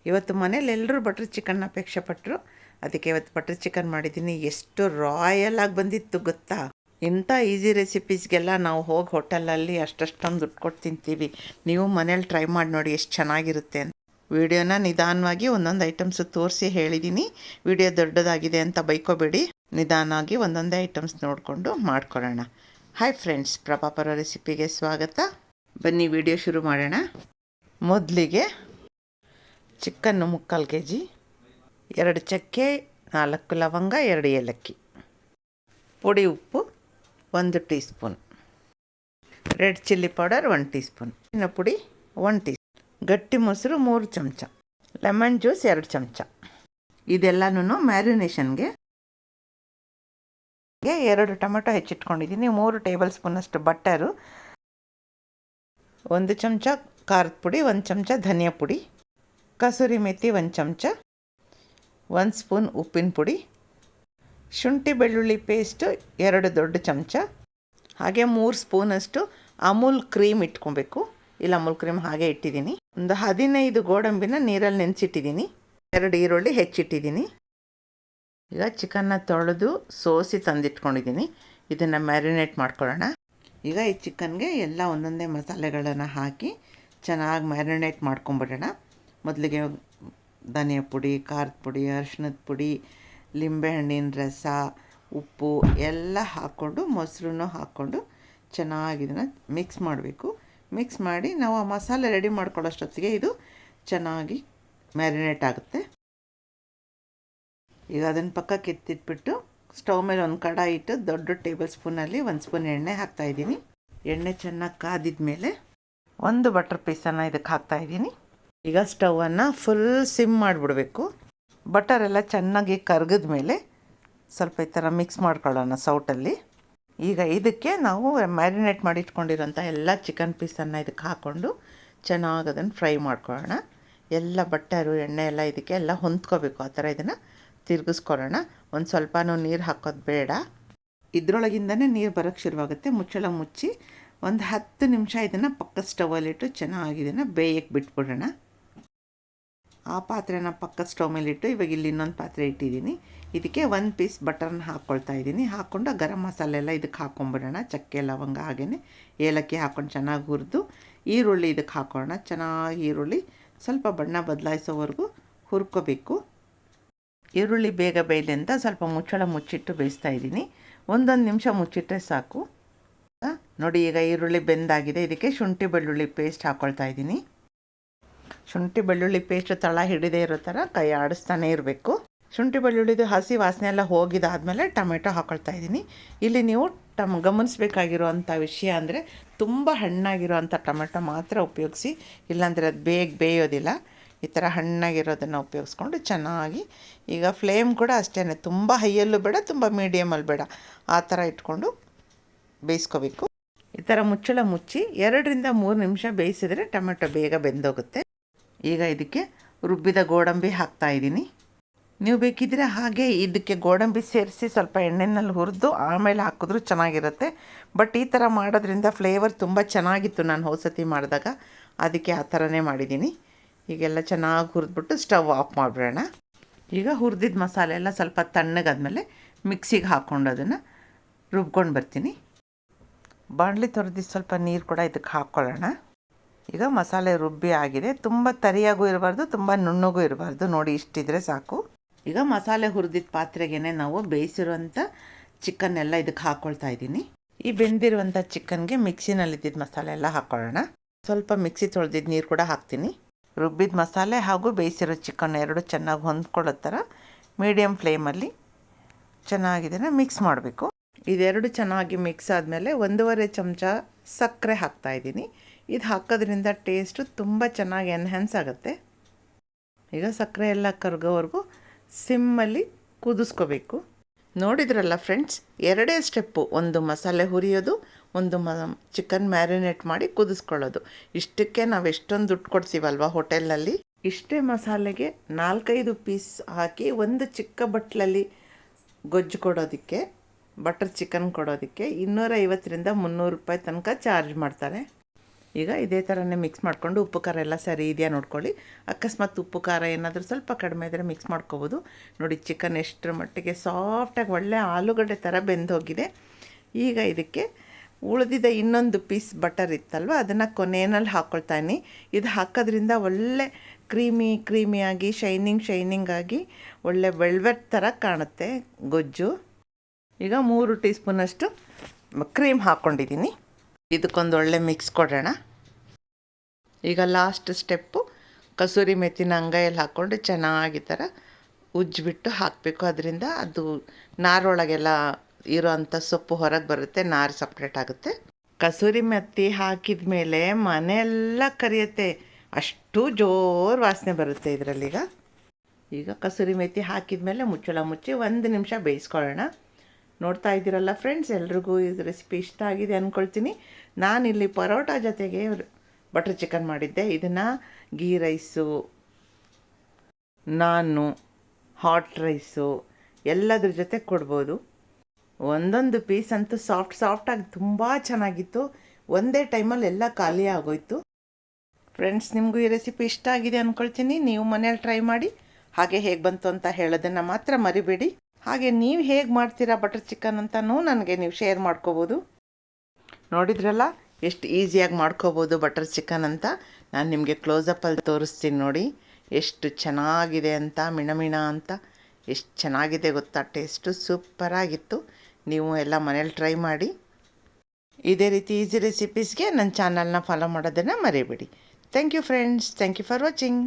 ಇವತ್ತು ಮನೇಲಿ ಎಲ್ಲರೂ ಬಟರ್ ಚಿಕನ್ ಅಪೇಕ್ಷೆ ಪಟ್ಟರು. ಅದಕ್ಕೆ ಇವತ್ತು ಬಟರ್ ಚಿಕನ್ ಮಾಡಿದ್ದೀನಿ. ಎಷ್ಟು ರಾಯಲ್ ಆಗಿ ಬಂದಿತ್ತು ಗೊತ್ತಾ. ಇಂಥ ಈಸಿ ರೆಸಿಪೀಸ್ಗೆಲ್ಲ ನಾವು ಹೋಗಿ ಹೋಟೆಲಲ್ಲಿ ಅಷ್ಟೊಂದು ದುಡ್ಡು ಕೊಟ್ಟು ತಿಂತೀವಿ. ನೀವು ಮನೇಲಿ ಟ್ರೈ ಮಾಡಿ ನೋಡಿ ಎಷ್ಟು ಚೆನ್ನಾಗಿರುತ್ತೆ ಅಂತ. ವಿಡಿಯೋನ ನಿಧಾನವಾಗಿ ಒಂದೊಂದು ಐಟಮ್ಸ್ ತೋರಿಸಿ ಹೇಳಿದ್ದೀನಿ. ವಿಡಿಯೋ ದೊಡ್ಡದಾಗಿದೆ ಅಂತ ಬೈಕೋಬೇಡಿ. ನಿಧಾನವಾಗಿ ಒಂದೊಂದೇ ಐಟಮ್ಸ್ ನೋಡಿಕೊಂಡು ಮಾಡ್ಕೊಳ್ಳೋಣ. ಹಾಯ್ ಫ್ರೆಂಡ್ಸ್, ಪ್ರಭಾಪರ ರೆಸಿಪಿಗೆ ಸ್ವಾಗತ. ಬನ್ನಿ ವಿಡಿಯೋ ಶುರು ಮಾಡೋಣ. ಮೊದಲಿಗೆ ಚಿಕನ್ನು 3/4 kg, 2 ಚಕ್ಕೆ, 4 ಲವಂಗ, 2 ಏಲಕ್ಕಿ, ಪುಡಿ ಉಪ್ಪು 1 tea spoon, red chilli powder 1 tea spoon, ಅರಿಶಿನ ಪುಡಿ 1 ಟೀ ಸ್ಪೂನ್, ಗಟ್ಟಿ ಮೊಸರು 3 ಚಮಚ, ಲೆಮನ್ ಜ್ಯೂಸ್ 2 ಚಮಚ. ಇದೆಲ್ಲನೂ ಮ್ಯಾರಿನೇಷನ್ಗೆ 2 ಟೊಮೆಟೊ ಹೆಚ್ಚಿಟ್ಕೊಂಡಿದ್ದೀನಿ, 3 ಟೇಬಲ್ ಸ್ಪೂನಷ್ಟು ಬಟರು, 1 ಚಮಚ ಖಾರದ ಪುಡಿ, 1 ಚಮಚ ಧನಿಯಾ ಪುಡಿ, ಕಸೂರಿ ಮೆಥಿ 1 ಚಮಚ, 1 ಸ್ಪೂನ್ ಉಪ್ಪಿನ ಪುಡಿ, ಶುಂಠಿ ಬೆಳ್ಳುಳ್ಳಿ ಪೇಸ್ಟು 2 ದೊಡ್ಡ ಚಮಚ, ಹಾಗೆ 3 ಸ್ಪೂನಷ್ಟು ಅಮೂಲ್ ಕ್ರೀಮ್ ಇಟ್ಕೊಬೇಕು. ಇಲ್ಲ ಅಮೂಲ್ ಕ್ರೀಮ್ ಹಾಗೆ ಇಟ್ಟಿದ್ದೀನಿ. ಒಂದು 15 ಗೋಡಂಬಿನ ನೀರಲ್ಲಿ ನೆನೆಸಿಟ್ಟಿದ್ದೀನಿ. 2 ಈರುಳ್ಳಿ ಹೆಚ್ಚಿಟ್ಟಿದ್ದೀನಿ. ಈಗ ಚಿಕನ್ನ ತೊಳೆದು ಸೋಸಿ ತಂದಿಟ್ಕೊಂಡಿದ್ದೀನಿ. ಇದನ್ನು ಮ್ಯಾರಿನೇಟ್ ಮಾಡ್ಕೊಳ್ಳೋಣ. ಈಗ ಈ ಚಿಕನ್ಗೆ ಎಲ್ಲ ಒಂದೊಂದೇ ಮಸಾಲೆಗಳನ್ನು ಹಾಕಿ ಚೆನ್ನಾಗಿ ಮ್ಯಾರಿನೇಟ್ ಮಾಡ್ಕೊಂಬಿಡೋಣ. ಮೊದಲಿಗೆ ಧನಿಯಾ ಪುಡಿ, ಖಾರದ ಪುಡಿ, ಅರಿಶಿನದ ಪುಡಿ, ಲಿಂಬೆಹಣ್ಣಿನ ರಸ, ಉಪ್ಪು ಎಲ್ಲ ಹಾಕ್ಕೊಂಡು ಮೊಸರನ್ನು ಹಾಕ್ಕೊಂಡು ಚೆನ್ನಾಗಿ ಇದನ್ನು ಮಿಕ್ಸ್ ಮಾಡಬೇಕು. ಮಿಕ್ಸ್ ಮಾಡಿ ನಾವು ಆ ಮಸಾಲೆ ರೆಡಿ ಮಾಡ್ಕೊಳ್ಳೋಷ್ಟೊತ್ತಿಗೆ ಇದು ಚೆನ್ನಾಗಿ ಮ್ಯಾರಿನೇಟ್ ಆಗುತ್ತೆ. ಈಗ ಅದನ್ನು ಪಕ್ಕಕ್ಕೆ ಎತ್ತಿಟ್ಬಿಟ್ಟು ಸ್ಟವ್ ಮೇಲೆ ಒಂದು ಕಡಾಯಿ ಇಟ್ಟು ದೊಡ್ಡ ಟೇಬಲ್ ಸ್ಪೂನಲ್ಲಿ 1 ಸ್ಪೂನ್ ಎಣ್ಣೆ ಹಾಕ್ತಾಯಿದ್ದೀನಿ. ಎಣ್ಣೆ ಚೆನ್ನಾಗಿ ಕಾದಿದ ಮೇಲೆ 1 ಬಟರ್ ಪೀಸನ್ನು ಇದಕ್ಕೆ ಹಾಕ್ತಾಯಿದ್ದೀನಿ. ಈಗ ಸ್ಟವನ್ನು ಫುಲ್ ಸಿಮ್ ಮಾಡಿಬಿಡಬೇಕು. ಬಟರೆಲ್ಲ ಚೆನ್ನಾಗಿ ಕರಗಿದ ಮೇಲೆ ಸ್ವಲ್ಪ ಈ ಥರ ಮಿಕ್ಸ್ ಮಾಡ್ಕೊಳ್ಳೋಣ ಸೌಟಲ್ಲಿ. ಈಗ ಇದಕ್ಕೆ ನಾವು ಮ್ಯಾರಿನೇಟ್ ಮಾಡಿ ಇಟ್ಕೊಂಡಿರೋಂಥ ಎಲ್ಲ ಚಿಕನ್ ಪೀಸನ್ನು ಇದಕ್ಕೆ ಹಾಕ್ಕೊಂಡು ಚೆನ್ನಾಗಿ ಅದನ್ನು ಫ್ರೈ ಮಾಡ್ಕೊಳ್ಳೋಣ. ಎಲ್ಲ ಬಟರು ಎಣ್ಣೆ ಎಲ್ಲ ಇದಕ್ಕೆ ಎಲ್ಲ ಹೊಂದ್ಕೋಬೇಕು. ಆ ಥರ ಇದನ್ನು ತಿರುಗಿಸ್ಕೊಳ್ಳೋಣ. ಒಂದು ಸ್ವಲ್ಪನೂ ನೀರು ಹಾಕೋದು ಬೇಡ. ಇದರೊಳಗಿಂದನೇ ನೀರು ಬರೋಕ್ಕೆ ಶುರುವಾಗುತ್ತೆ. ಮುಚ್ಚಳ ಮುಚ್ಚಿ ಒಂದು 10 ನಿಮಿಷ ಇದನ್ನು ಪಕ್ಕದ ಸ್ಟವಲ್ಲಿಟ್ಟು ಚೆನ್ನಾಗಿ ಇದನ್ನು ಬೇಯಕ್ಕೆ ಬಿಟ್ಬಿಡೋಣ. ಆ ಪಾತ್ರೆನ ಪಕ್ಕದ ಸ್ಟವ್ ಮೇಲಿಟ್ಟು ಇವಾಗ ಇಲ್ಲಿ ಇನ್ನೊಂದು ಪಾತ್ರೆ ಇಟ್ಟಿದ್ದೀನಿ. ಇದಕ್ಕೆ 1 ಪೀಸ್ ಬಟರ್ನ ಹಾಕ್ಕೊಳ್ತಾ ಇದ್ದೀನಿ. ಹಾಕ್ಕೊಂಡು ಗರಂ ಮಸಾಲೆ ಎಲ್ಲ ಇದಕ್ಕೆ ಹಾಕ್ಕೊಂಬಿಡೋಣ. ಚಕ್ಕೆ, ಲವಂಗ, ಹಾಗೆಯೇ ಏಲಕ್ಕಿ ಹಾಕ್ಕೊಂಡು ಚೆನ್ನಾಗಿ ಹುರಿದು ಈರುಳ್ಳಿ ಇದಕ್ಕೆ ಹಾಕೋಣ. ಚೆನ್ನಾಗಿ ಈರುಳ್ಳಿ ಸ್ವಲ್ಪ ಬಣ್ಣ ಬದಲಾಯಿಸೋವರೆಗೂ ಹುರ್ಕೋಬೇಕು. ಈರುಳ್ಳಿ ಬೇಗ ಬೇಯಲಿ ಅಂತ ಸ್ವಲ್ಪ ಮುಚ್ಚಳ ಮುಚ್ಚಿಟ್ಟು ಬೇಯಿಸ್ತಾ ಇದ್ದೀನಿ. 1 ನಿಮಿಷ ಮುಚ್ಚಿಟ್ಟರೆ ಸಾಕು. ನೋಡಿ ಈಗ ಈರುಳ್ಳಿ ಬೆಂದಾಗಿದೆ. ಇದಕ್ಕೆ ಶುಂಠಿ ಬೆಳ್ಳುಳ್ಳಿ ಪೇಸ್ಟ್ ಹಾಕ್ಕೊಳ್ತಾ ಇದ್ದೀನಿ. ಶುಂಠಿ ಬೆಳ್ಳುಳ್ಳಿ ಪೇಸ್ಟ್ ತಳ ಹಿಡಿದೇ ಇರೋ ಥರ ಕೈ ಆಡಿಸ್ತಾನೆ ಇರಬೇಕು. ಶುಂಠಿ ಬೆಳ್ಳುಳ್ಳಿದು ಹಸಿ ವಾಸನೆ ಎಲ್ಲ ಹೋಗಿದಾದಮೇಲೆ ಟೊಮೆಟೊ ಹಾಕ್ಕೊಳ್ತಾ ಇದ್ದೀನಿ. ಇಲ್ಲಿ ನೀವು ಗಮನಿಸಬೇಕಾಗಿರೋವಂಥ ವಿಷಯ ಅಂದರೆ ತುಂಬ ಹಣ್ಣಾಗಿರೋವಂಥ ಟೊಮೆಟೊ ಮಾತ್ರ ಉಪಯೋಗಿಸಿ, ಇಲ್ಲಾಂದರೆ ಅದು ಬೇಗ ಬೇಯೋದಿಲ್ಲ. ಈ ಥರ ಹಣ್ಣಾಗಿರೋದನ್ನು ಉಪಯೋಗಿಸ್ಕೊಂಡು ಚೆನ್ನಾಗಿ ಈಗ ಫ್ಲೇಮ್ ಕೂಡ ಅಷ್ಟೇ, ತುಂಬ ಹೈಯಲ್ಲೂ ಬೇಡ, ತುಂಬ ಮೀಡಿಯಮಲ್ಲಿ ಬೇಡ, ಆ ಥರ ಇಟ್ಕೊಂಡು ಬೇಯಿಸ್ಕೋಬೇಕು. ಈ ಥರ ಮುಚ್ಚಳ ಮುಚ್ಚಿ 2 ರಿಂದ 3 ನಿಮಿಷ ಬೇಯಿಸಿದರೆ ಟೊಮೆಟೊ ಬೇಗ ಬೆಂದೋಗುತ್ತೆ. ಈಗ ಇದಕ್ಕೆ ರುಬ್ಬಿದ ಗೋಡಂಬಿ ಹಾಕ್ತಾಯಿದ್ದೀನಿ. ನೀವು ಬೇಕಿದ್ದರೆ ಹಾಗೆ ಇದಕ್ಕೆ ಗೋಡಂಬಿ ಸೇರಿಸಿ ಸ್ವಲ್ಪ ಎಣ್ಣೆನಲ್ಲಿ ಹುರಿದು ಆಮೇಲೆ ಹಾಕಿದ್ರೂ ಚೆನ್ನಾಗಿರುತ್ತೆ. ಬಟ್ ಈ ಥರ ಮಾಡೋದ್ರಿಂದ ಫ್ಲೇವರ್ ತುಂಬ ಚೆನ್ನಾಗಿತ್ತು ನಾನು ಹೋದ್ಸತಿ ಮಾಡಿದಾಗ, ಅದಕ್ಕೆ ಆ ಥರನೇ ಮಾಡಿದ್ದೀನಿ. ಈಗೆಲ್ಲ ಚೆನ್ನಾಗಿ ಹುರಿದ್ಬಿಟ್ಟು ಸ್ಟವ್ ಆಫ್ ಮಾಡಿಬಿಡೋಣ. ಈಗ ಹುರಿದಿದ್ದ ಮಸಾಲೆ ಎಲ್ಲ ಸ್ವಲ್ಪ ತಣ್ಣಗಾದ್ಮೇಲೆ ಮಿಕ್ಸಿಗೆ ಹಾಕ್ಕೊಂಡು ಅದನ್ನು ರುಬ್ಕೊಂಡು ಬರ್ತೀನಿ. ಬಾಣಲಿ ತೊರೆದು ಸ್ವಲ್ಪ ನೀರು ಕೂಡ ಇದಕ್ಕೆ ಹಾಕ್ಕೊಳ್ಳೋಣ. ಈಗ ಮಸಾಲೆ ರುಬ್ಬಿ ಆಗಿದೆ. ತುಂಬ ತರಿಯಾಗೂ ಇರಬಾರ್ದು, ತುಂಬ ನುಣ್ಣಗೂ ಇರಬಾರ್ದು. ನೋಡಿ ಇಷ್ಟಿದ್ರೆ ಸಾಕು. ಈಗ ಮಸಾಲೆ ಹುರಿದಿದ್ದ ಪಾತ್ರೆಗೇ ನಾವು ಬೇಯಿಸಿರುವಂಥ ಚಿಕನ್ ಎಲ್ಲ ಇದಕ್ಕೆ ಹಾಕ್ಕೊಳ್ತಾ ಇದ್ದೀನಿ. ಈ ಬೆಂದಿರುವಂಥ ಚಿಕನ್ಗೆ ಮಿಕ್ಸಿನಲ್ಲಿದ್ದಿದ್ದ ಮಸಾಲೆ ಎಲ್ಲ ಹಾಕ್ಕೊಳ್ಳೋಣ. ಸ್ವಲ್ಪ ಮಿಕ್ಸಿ ತೊಳೆದಿದ್ದ ನೀರು ಕೂಡ ಹಾಕ್ತೀನಿ. ರುಬ್ಬಿದ ಮಸಾಲೆ ಹಾಗೂ ಬೇಯಿಸಿರೋ ಚಿಕನ್ 2 ಚೆನ್ನಾಗಿ ಹೊಂದ್ಕೊಳ್ಳೋ ಥರ ಮೀಡಿಯಮ್ ಫ್ಲೇಮಲ್ಲಿ ಚೆನ್ನಾಗಿದೆನ ಮಿಕ್ಸ್ ಮಾಡಬೇಕು. ಇದೆರಡು ಚೆನ್ನಾಗಿ ಮಿಕ್ಸ್ ಆದಮೇಲೆ 1.5 ಚಮಚ ಸಕ್ಕರೆ ಹಾಕ್ತಾಯಿದ್ದೀನಿ. ಇದು ಹಾಕೋದ್ರಿಂದ ಟೇಸ್ಟು ತುಂಬ ಚೆನ್ನಾಗಿ ಎನ್ಹ್ಯಾನ್ಸ್ ಆಗುತ್ತೆ. ಈಗ ಸಕ್ಕರೆ ಎಲ್ಲ ಕರಗೋವರೆಗೂ ಸಿಮ್ಮಲ್ಲಿ ಕುದಿಸ್ಕೋಬೇಕು. ನೋಡಿದ್ರಲ್ಲ ಫ್ರೆಂಡ್ಸ್, 2 ಸ್ಟೆಪ್ಪು. ಒಂದು ಮಸಾಲೆ ಹುರಿಯೋದು, ಒಂದು ಚಿಕನ್ ಮ್ಯಾರಿನೇಟ್ ಮಾಡಿ ಕುದಿಸ್ಕೊಳ್ಳೋದು. ಇಷ್ಟಕ್ಕೆ ನಾವು ಎಷ್ಟೊಂದು ದುಡ್ಡು ಕೊಡ್ತೀವಲ್ವ ಹೋಟೆಲಲ್ಲಿ. ಇಷ್ಟೇ ಮಸಾಲೆಗೆ 4-5 ಪೀಸ್ ಹಾಕಿ ಒಂದು ಚಿಕ್ಕ ಬಟ್ಲಲ್ಲಿ ಗೊಜ್ಜು ಕೊಡೋದಕ್ಕೆ, ಬಟರ್ ಚಿಕನ್ ಕೊಡೋದಕ್ಕೆ 250 ರಿಂದ 300 ರೂಪಾಯಿ ತನಕ ಚಾರ್ಜ್ ಮಾಡ್ತಾರೆ. ಈಗ ಇದೇ ಥರನೇ ಮಿಕ್ಸ್ ಮಾಡಿಕೊಂಡು ಉಪ್ಪು ಖಾರ ಎಲ್ಲ ಸರಿ ಇದೆಯಾ ನೋಡ್ಕೊಳ್ಳಿ. ಅಕಸ್ಮಾತ್ ಉಪ್ಪು ಖಾರ ಏನಾದರೂ ಸ್ವಲ್ಪ ಕಡಿಮೆ ಇದ್ದರೆ ಮಿಕ್ಸ್ ಮಾಡ್ಕೋಬೋದು. ನೋಡಿ ಚಿಕನ್ ಎಷ್ಟರ ಮಟ್ಟಿಗೆ ಸಾಫ್ಟಾಗಿ ಒಳ್ಳೆ ಆಲೂಗಡ್ಡೆ ಥರ ಬೆಂದೋಗಿದೆ. ಈಗ ಇದಕ್ಕೆ ಉಳಿದಿದ್ದ ಇನ್ನೊಂದು ಪೀಸ್ ಬಟರ್ ಇತ್ತಲ್ವ, ಅದನ್ನು ಕೊನೆಯಲ್ಲಿ ಹಾಕ್ಕೊಳ್ತಾನೆ. ಇದು ಹಾಕೋದ್ರಿಂದ ಒಳ್ಳೆ ಕ್ರೀಮಿಯಾಗಿ ಶೈನಿಂಗ್ ಆಗಿ ಒಳ್ಳೆ ವೆಲ್ವೆಟ್ ಥರ ಕಾಣುತ್ತೆ ಗೊಜ್ಜು. ಈಗ 3 ಟೀ ಸ್ಪೂನಷ್ಟು ಕ್ರೀಮ್ ಹಾಕ್ಕೊಂಡಿದ್ದೀನಿ. ಇದಕ್ಕೊಂದು ಒಳ್ಳೆ ಮಿಕ್ಸ್ ಕೊಡೋಣ. ಈಗ ಲಾಸ್ಟ್ ಸ್ಟೆಪ್ಪು ಕಸೂರಿ ಮೆಥಿನ ಅಂಗೈಯಲ್ಲಿ ಹಾಕ್ಕೊಂಡು ಚೆನ್ನಾಗಿ ಥರ ಉಜ್ಜಿಬಿಟ್ಟು ಹಾಕಬೇಕು. ಅದರಿಂದ ಅದು ನಾರೊಳಗೆಲ್ಲ ಇರೋವಂಥ ಸೊಪ್ಪು ಹೊರಗೆ ಬರುತ್ತೆ, ನಾರು ಸಪ್ರೇಟ್ ಆಗುತ್ತೆ. ಕಸೂರಿ ಮೆಥಿ ಹಾಕಿದ ಮೇಲೆ ಮನೆಯೆಲ್ಲ ಕರಿಯುತ್ತೆ, ಅಷ್ಟು ಜೋರು ವಾಸನೆ ಬರುತ್ತೆ ಇದರಲ್ಲೀಗ. ಈಗ ಕಸೂರಿ ಮೆಥಿ ಹಾಕಿದ ಮೇಲೆ ಮುಚ್ಚಳ ಮುಚ್ಚಿ 1 ನಿಮಿಷ ಬೇಯಿಸ್ಕೊಳ್ಳೋಣ. ನೋಡ್ತಾ ಇದ್ದೀರಲ್ಲ ಫ್ರೆಂಡ್ಸ್, ಎಲ್ರಿಗೂ ಇದು ರೆಸಿಪಿ ಇಷ್ಟ ಆಗಿದೆ ಅಂದ್ಕೊಳ್ತೀನಿ. ನಾನಿಲ್ಲಿ ಪರೋಟ ಜೊತೆಗೆ ಬಟರ್ ಚಿಕನ್ ಮಾಡಿದ್ದೆ. ಇದನ್ನು ಗೀ ರೈಸು, ನಾನು ಹಾಟ್ ರೈಸು ಎಲ್ಲದ್ರ ಜೊತೆ ಕೊಡ್ಬೋದು. ಒಂದೊಂದು ಪೀಸ್ ಅಂತೂ ಸಾಫ್ಟಾಗಿ ತುಂಬ ಚೆನ್ನಾಗಿತ್ತು. ಒಂದೇ ಟೈಮಲ್ಲಿ ಎಲ್ಲ ಖಾಲಿ ಆಗೋಯ್ತು. ಫ್ರೆಂಡ್ಸ್, ನಿಮಗೂ ಈ ರೆಸಿಪಿ ಇಷ್ಟ ಆಗಿದೆ ಅಂದ್ಕೊಳ್ತೀನಿ. ನೀವು ಮನೇಲಿ ಟ್ರೈ ಮಾಡಿ, ಹಾಗೆ ಹೇಗೆ ಬಂತು ಅಂತ ಹೇಳೋದನ್ನು ಮಾತ್ರ ಮರಿಬೇಡಿ. ಹಾಗೆ ನೀವು ಹೇಗೆ ಮಾಡ್ತೀರಾ ಬಟರ್ ಚಿಕನ್ ಅಂತಲೂ ನನಗೆ ನೀವು ಶೇರ್ ಮಾಡ್ಕೋಬೋದು. ನೋಡಿದ್ರಲ್ಲ ಎಷ್ಟು ಈಸಿಯಾಗಿ ಮಾಡ್ಕೋಬೋದು ಬಟರ್ ಚಿಕನ್ ಅಂತ. ನಾನು ನಿಮಗೆ ಕ್ಲೋಸಪ್ಪಲ್ಲಿ ತೋರಿಸ್ತೀನಿ ನೋಡಿ, ಎಷ್ಟು ಚೆನ್ನಾಗಿದೆ ಅಂತ, ಮಿಣ ಅಂತ ಎಷ್ಟು ಚೆನ್ನಾಗಿದೆ ಗೊತ್ತಾ. ಟೇಸ್ಟು ಸೂಪರಾಗಿತ್ತು. ನೀವು ಎಲ್ಲ ಮನೇಲಿ ಟ್ರೈ ಮಾಡಿ. ಇದೇ ರೀತಿ ಈಸಿ ರೆಸಿಪೀಸ್ಗೆ ನನ್ನ ಚಾನಲ್ನ ಫಾಲೋ ಮಾಡೋದನ್ನು ಮರಿಬೇಡಿ. Thank you friends, thank you for watching.